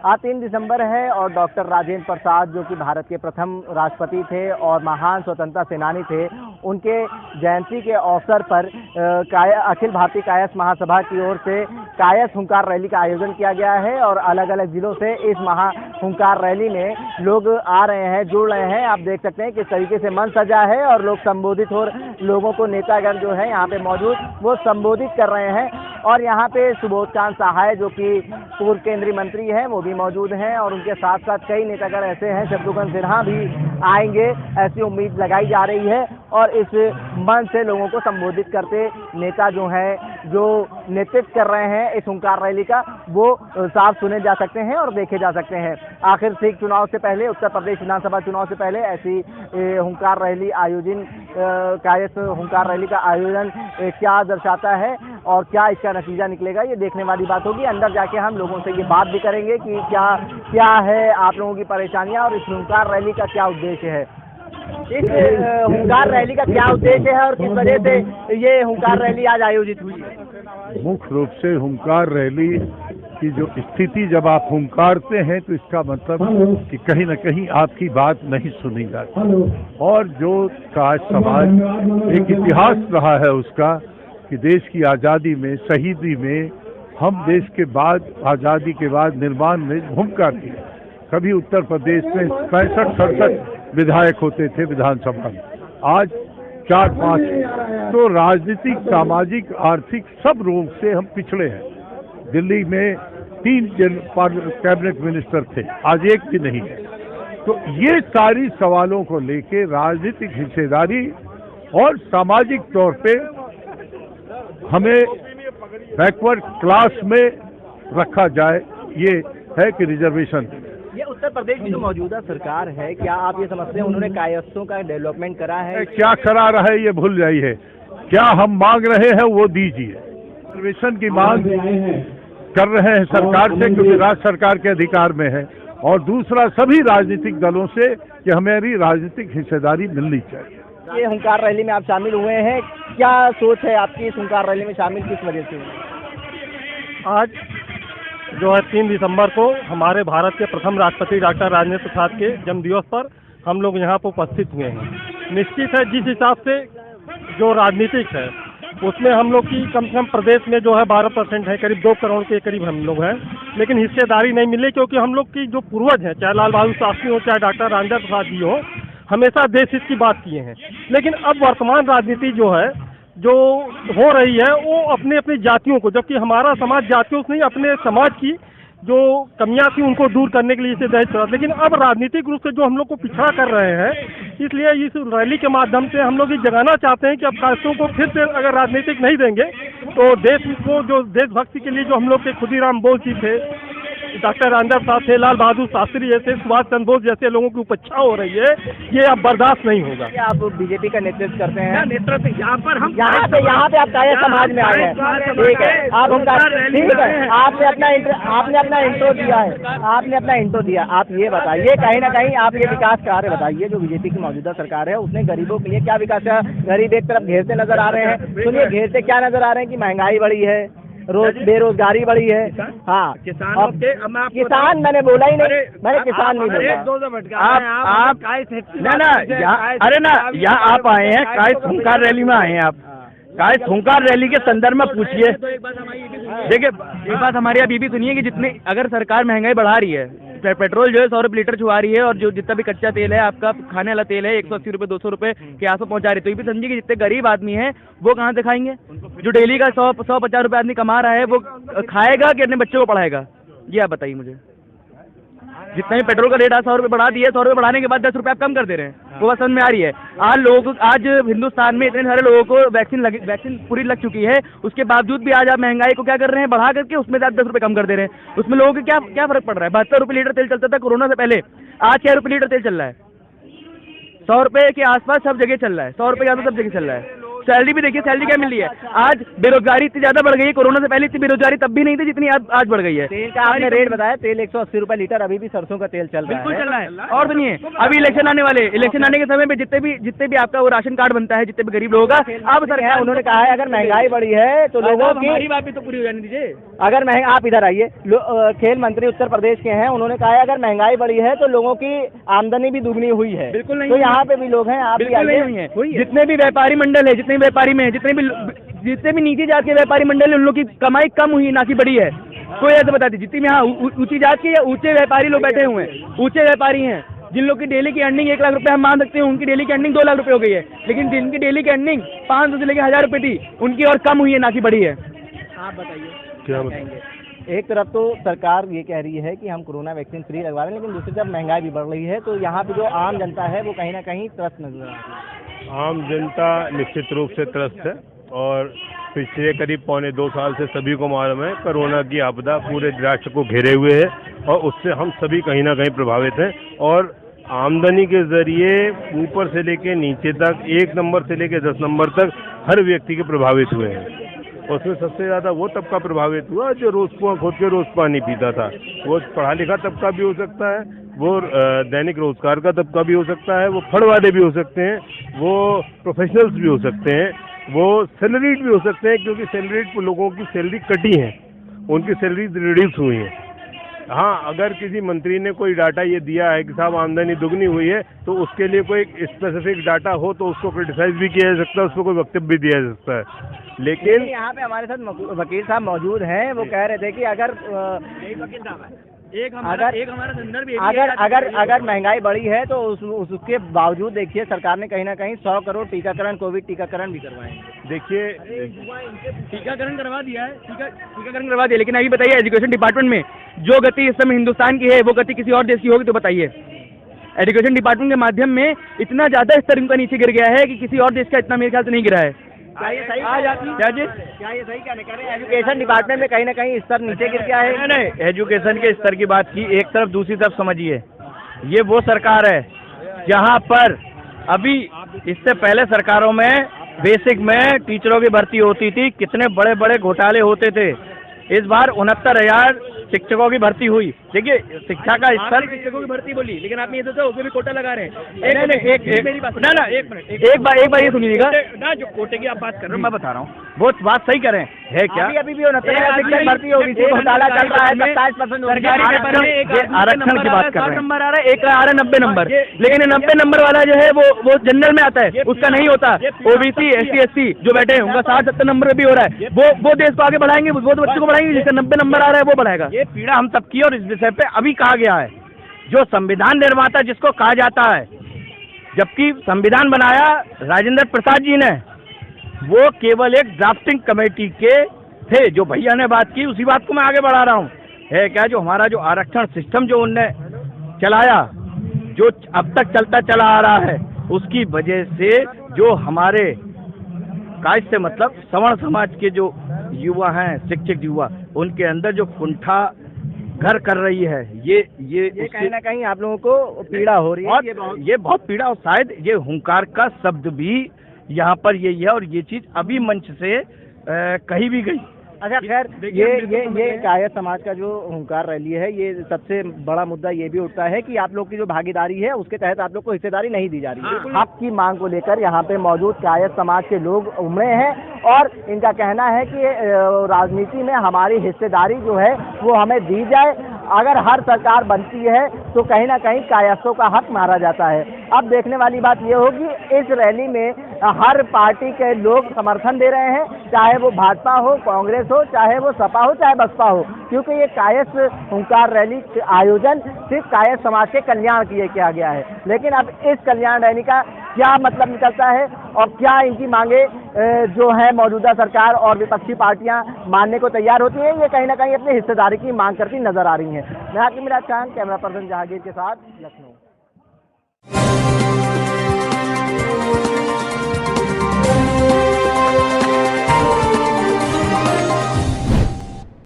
आज 3 दिसंबर है और डॉक्टर राजेंद्र प्रसाद जो कि भारत के प्रथम राष्ट्रपति थे और महान स्वतंत्रता सेनानी थे, उनके जयंती के अवसर पर अखिल भारतीय कायस्थ महासभा की ओर से कायस्थ हुंकार रैली का आयोजन किया गया है और अलग अलग जिलों से इस महा हुंकार रैली में लोग आ रहे हैं, जुड़ रहे हैं। आप देख सकते हैं किस तरीके से मंच सजा है और लोग संबोधित हो, लोगों को नेतागण जो है यहाँ पे मौजूद वो संबोधित कर रहे हैं। और यहाँ पे सुबोध चांद सहाय जो कि पूर्व केंद्रीय मंत्री हैं वो भी मौजूद हैं और उनके साथ साथ कई नेतागण ऐसे हैं, शत्रुघ्न सिन्हा भी आएंगे ऐसी उम्मीद लगाई जा रही है। और इस मंच से लोगों को संबोधित करते नेता जो हैं, जो नेतृत्व कर रहे हैं इस हुंकार रैली का, वो साफ सुने जा सकते हैं और देखे जा सकते हैं। आखिर से चुनाव से पहले, उत्तर प्रदेश विधानसभा चुनाव से पहले ऐसी हुंकार रैली आयोजन, कायस्थ हुंकार रैली का आयोजन क्या दर्शाता है और क्या इसका नतीजा निकलेगा, ये देखने वाली बात होगी। अंदर जाके हम लोगों से ये बात भी करेंगे कि क्या है आप लोगों की परेशानियां और इस हुंकार रैली का क्या उद्देश्य है। इस हुंकार रैली का क्या उद्देश्य है और किस वजह से ये हुंकार रैली आज आयोजित हुई है? मुख्य रूप से हुंकार रैली की जो स्थिति, जब आप हुंकारते हैं तो इसका मतलब कि कहीं न कहीं आपकी बात नहीं सुनी जाती। और जो काज समाज एक इतिहास रहा है उसका कि देश की आज़ादी में, शहीदी में, हम देश के बाद, आज़ादी के बाद निर्माण में भूमिका की। कभी उत्तर प्रदेश में 65-67 विधायक होते थे विधानसभा में, आज 4-5। तो राजनीतिक, सामाजिक, आर्थिक सब रूप से हम पिछड़े हैं। दिल्ली में 3 कैबिनेट मिनिस्टर थे, आज एक भी नहीं है। तो ये सारी सवालों को लेके राजनीतिक हिस्सेदारी और सामाजिक तौर पे हमें बैकवर्ड क्लास में रखा जाए, ये है कि रिजर्वेशन। ये उत्तर प्रदेश की जो मौजूदा सरकार है, क्या आप ये समझते हैं उन्होंने कायस्थों का डेवलपमेंट करा है? क्या करा रहा है ये भूल जाइए। क्या हम मांग रहे हैं वो दीजिए। रिजर्वेशन की मांग कर रहे हैं सरकार से क्योंकि राज्य सरकार के अधिकार में है, और दूसरा सभी राजनीतिक दलों से कि हमारी राजनीतिक हिस्सेदारी मिलनी चाहिए। ये हुंकार रैली में आप शामिल हुए हैं, क्या सोच है आपकी इस हुंकार रैली में शामिल किस वजह से? आज जो है 3 दिसंबर को हमारे भारत के प्रथम राष्ट्रपति डॉक्टर राजेंद्र प्रसाद के जन्मदिवस पर हम लोग यहाँ पर उपस्थित हुए हैं। निश्चित है जिस हिसाब से जो राजनीतिक है उसमें हम लोग की कम से कम प्रदेश में जो है 12% है, करीब 2 करोड़ के करीब हम लोग हैं, लेकिन हिस्सेदारी नहीं मिली क्योंकि हम लोग की जो पूर्वज हैं, चाहे लाल बहादुर शास्त्री हो चाहे डॉक्टर राजेंद्र प्रसाद जी हो, हमेशा देश हित की बात किए हैं। लेकिन अब वर्तमान राजनीति जो है, जो हो रही है, वो अपनी अपनी जातियों को, जबकि हमारा समाज जातियों से नहीं अपने समाज की जो कमियां थी उनको दूर करने के लिए इसे दहेज चढ़ा, लेकिन अब राजनीतिक रूप से जो हम लोग को पिछड़ा कर रहे हैं, इसलिए इस रैली के माध्यम से हम लोग ये जगाना चाहते हैं कि अब कायस्थों को फिर से अगर राजनीतिक नहीं देंगे तो देश को, जो देशभक्ति के लिए जो हम लोग के खुदीराम बोस जी थे, डॉक्टर राजेंद्र प्रसाद थे, लाल बहादुर शास्त्री जैसे, सुभाष चंद्र बोस जैसे लोगों की उपेक्षा हो रही है, ये अब बर्दाश्त नहीं होगा। आप बीजेपी का नेतृत्व करते हैं, नेतृत्व यहाँ पर हम यहाँ पे आप कायस्थ समाज में आए हैं, ठीक है, आप उनका ठीक है, आपने अपना इंट्रो दिया है, आपने अपना इंट्रो दिया। आप ये बताइए, कहीं ना कहीं आप ये विकास कार्य बताइए जो बीजेपी की मौजूदा सरकार है उसने गरीबों के लिए क्या विकास किया? गरीब एक तरफ घेरते नजर आ रहे हैं, सुनिए घेरते क्या नजर आ रहे हैं कि महंगाई बढ़ी है, बेरोजगारी बढ़ी है। हाँ, किसान मैंने बोला ही नहीं, मैंने किसान नहीं बोला। आप ना अरे ना, यहाँ आप आए हैं कायस्थ हुंकार रैली में आए हैं। आप कायस्थ हुंकार रैली के संदर्भ में पूछिए। देखिए, एक बात हमारी आप ये भी सुनिए कि जितनी अगर सरकार महंगाई बढ़ा रही है, पेट्रोल जो है 100 रुपये लीटर छुआ रही है, और जो जितना भी कच्चा तेल है, आपका खाने वाला तेल है 180 रुपये 200 रुपये के आसपास पहुंचा रही है, तो ये भी समझिए कि जितने गरीब आदमी हैं वो कहाँ से खाएंगे? जो डेली का 100-150 रुपये आदमी कमा रहा है वो खाएगा कि अपने बच्चों को पढ़ाएगा? ये आप बताइए मुझे। जितना भी पेट्रोल का रेट आज 100 रुपये बढ़ा दिया, 100 रुपये बढ़ाने के बाद 10 रुपये आप कम कर दे रहे हैं, वो बात समझ में आ रही है। आज हिंदुस्तान में इतने सारे लोगों को वैक्सीन पूरी लग चुकी है, उसके बावजूद भी आज आप महंगाई को क्या कर रहे हैं, बढ़ा करके उसमें से आप 10 रुपये कम कर दे रहे हैं। उसमें लोगों को क्या फर्क पड़ रहा है? 72 रुपये लीटर तेल चलता था कोरोना से पहले, आज 6 रुपये लीटर तेल चल रहा है। 100 रुपये के आसपास सब जगह चल रहा है, 100 रुपये के आसपास सब जगह चल रहा है। सैलरी भी देखिए, सैलरी क्या मिल रही है। आज बेरोजगारी इतनी ज्यादा बढ़ गई है, कोरोना से पहले इतनी बेरोजगारी तब भी नहीं थी जितनी आज बढ़ गई है। तेल का आपने रेट बताया, तेल 180 रुपए लीटर, अभी भी सरसों का तेल चल रहा है। बिल्कुल चल रहा है। और सुनिए, अभी इलेक्शन आने वाले, इलेक्शन आने के समय में जितने भी आपका वो राशन कार्ड बनता है, जितने भी गरीब लोगों का, अब सरकार उन्होंने कहा है अगर महंगाई बढ़ी है तो लोगों की, हमारी बात भी तो पूरी हो जाने दीजिए। अगर आप इधर आइए, खेल मंत्री उत्तर प्रदेश के हैं, उन्होंने कहा है अगर महंगाई बढ़ी है तो लोगों की आमदनी भी दुगनी हुई है। बिल्कुल नहीं, तो यहाँ पे भी लोग हैं, आप भी आइए। जितने भी व्यापारी मंडल है, जितने भी व्यापारी में जितने भी नीची जात के व्यापारी मंडल है, उन लोग की कमाई कम हुई, ना कि बढ़ी है। कोई ऐसे बता दीजिए, जितनी भी यहाँ ऊंची जात के या ऊंचे व्यापारी लोग बैठे हुए हैं, ऊंचे व्यापारी हैं, जिन लोग की डेली की अर्निंग 1 लाख रुपए हम मान सकते हैं, उनकी डेली की अर्निंग 2 लाख रुपए हो गई है। लेकिन जिनकी डेली की अर्निंग 500 से लेकर 1000 रुपए थी, उनकी और कम हुई है, ना कि बढ़ी है। आप बताइए क्या बताएंगे? एक तरफ तो सरकार ये कह रही है कि हम कोरोना वैक्सीन फ्री लगवा रहे हैं, लेकिन दूसरी तरफ महंगाई भी बढ़ रही है, तो यहाँ पे जो आम जनता है वो कहीं ना कहीं त्रस्त नजर आ रही है। आम जनता निश्चित रूप से त्रस्त है और पिछले करीब 1.25 साल से सभी को मालूम है कोरोना की आपदा पूरे राष्ट्र को घेरे हुए है और उससे हम सभी कहीं ना कहीं प्रभावित हैं। और आमदनी के जरिए ऊपर से लेके नीचे तक, 1 नंबर से लेके 10 नंबर तक हर व्यक्ति के प्रभावित हुए हैं। उसमें सबसे ज़्यादा वो तबका प्रभावित हुआ जो रोज कुआं खोद के रोज पानी पीता था। वो पढ़ा लिखा तबका भी हो सकता है, वो दैनिक रोजगार का तबका भी हो सकता है, वो फंड वाले भी हो सकते हैं, वो प्रोफेशनल्स भी हो सकते हैं, वो सैलरीड भी हो सकते हैं, क्योंकि सैलरीड लोगों की सैलरी कटी है, उनकी सैलरी रिड्यूस हुई है। हाँ, अगर किसी मंत्री ने कोई डाटा ये दिया है कि साहब आमदनी दुगनी हुई है, तो उसके लिए कोई स्पेसिफिक डाटा हो तो उसको क्रिटिसाइज भी किया जा सकता है, उसको कोई वक्तव्य भी दिया जा सकता है। लेकिन यहाँ पे हमारे साथ वकील साहब मौजूद हैं, वो कह रहे थे कि अगर अगर महंगाई बढ़ी है तो उसके बावजूद देखिए सरकार ने कहीं ना कहीं 100 करोड़ टीकाकरण, कोविड टीकाकरण भी करवाए। देखिए, टीकाकरण करवा दिया है, टीकाकरण करवा दिया, लेकिन अभी बताइए एजुकेशन डिपार्टमेंट में जो गति इस समय हिंदुस्तान की है, वो गति किसी और देश की होगी तो बताइए। एजुकेशन डिपार्टमेंट के माध्यम में इतना ज्यादा स्तर उनका नीचे गिर गया है कि किसी और देश का इतना मेरे ख्याल से नहीं गिरा है। क्या ये सही कह रहे हैं? एजुकेशन डिपार्टमेंट में कहीं ना कहीं स्तर नीचे गिर गया है। नहीं, एजुकेशन के स्तर की बात की एक तरफ, दूसरी तरफ समझिए, ये वो सरकार है जहाँ पर अभी इससे पहले सरकारों में बेसिक में टीचरों की भर्ती होती थी, कितने बड़े बड़े घोटाले होते थे। इस बार 69,000 शिक्षकों की भर्ती हुई। देखिए, शिक्षा का स्तर, शिक्षकों की भर्ती बोली, लेकिन आपने ये सोचा उसमें भी कोटा लगा रहे हैं। एक मिनट, एक बार ये सुनिएगा ना, जो कोटे की आप बात कर रहे हो, मैं बता रहा हूँ, वो बात सही कर रहे हैं क्या? अभी भी 69,000 शिक्षक भर्ती होगी, घोटाला चल रहा है, 27% आरक्षण की बात कर रहे हैं। नंबर आ रहा है, एक आ रहा है 90 नंबर, लेकिन 90 नंबर वाला जो है वो जनरल में आता है, उसका नहीं होता। ओबीसी, SC, ST जो बैठे हैं उनका 60-70 नंबर भी हो रहा है। वो देश को आगे बढ़ाएंगे, वो बच्चों को बढ़ाएंगे, जिसका 90 नंबर आ रहा है वो बढ़ाएगा। ये पीड़ा हम सबकी, और इस विषय पे अभी कहा गया है, जो संविधान निर्माता जिसको कहा जाता है, जबकि संविधान बनाया राजेंद्र प्रसाद जी ने, वो केवल एक ड्राफ्टिंग कमेटी के थे। जो भैया ने बात की उसी बात को मैं आगे बढ़ा रहा हूँ, है क्या, जो हमारा जो आरक्षण सिस्टम जो उनने चलाया, जो अब तक चलता चला आ रहा है, उसकी वजह से जो हमारे कायस्थ से मतलब सवर्ण समाज के जो युवा हैं, शिक्षित युवा, उनके अंदर जो कुंठा घर कर रही है, ये कहीं ना कहीं आप लोगों को पीड़ा हो रही है। ये बहुत पीड़ा, और शायद ये हुंकार का शब्द भी यहाँ पर यही है, और ये चीज अभी मंच से कही भी गई। अच्छा, खैर, ये कायस्थ समाज का जो हुंकार रैली है, ये सबसे बड़ा मुद्दा ये भी उठता है कि आप लोग की जो भागीदारी है उसके तहत आप लोग को हिस्सेदारी नहीं दी जा रही है। हक की मांग को लेकर यहाँ पे मौजूद कायस्थ समाज के लोग उमड़े हैं और इनका कहना है कि राजनीति में हमारी हिस्सेदारी जो है वो हमें दी जाए। अगर हर सरकार बनती है तो कहीं ना कहीं कायस्थों का हक मारा जाता है। अब देखने वाली बात ये होगी, इस रैली में हर पार्टी के लोग समर्थन दे रहे हैं, चाहे वो भाजपा हो, कांग्रेस हो, चाहे वो सपा हो, चाहे बसपा हो, क्योंकि ये कायस्थ हुंकार रैली आयोजन सिर्फ कायस्थ समाज के कल्याण के लिए किया गया है। लेकिन अब इस कल्याण रैली का क्या मतलब निकलता है और क्या इनकी मांगे जो है मौजूदा सरकार और विपक्षी पार्टियां मानने को तैयार होती हैं, ये कहीं ना कहीं अपनी हिस्सेदारी की मांग करती नजर आ रही हैं। मैं हाकिम मिराज खान, कैमरा पर्सन जहांगीर के साथ, लखनऊ।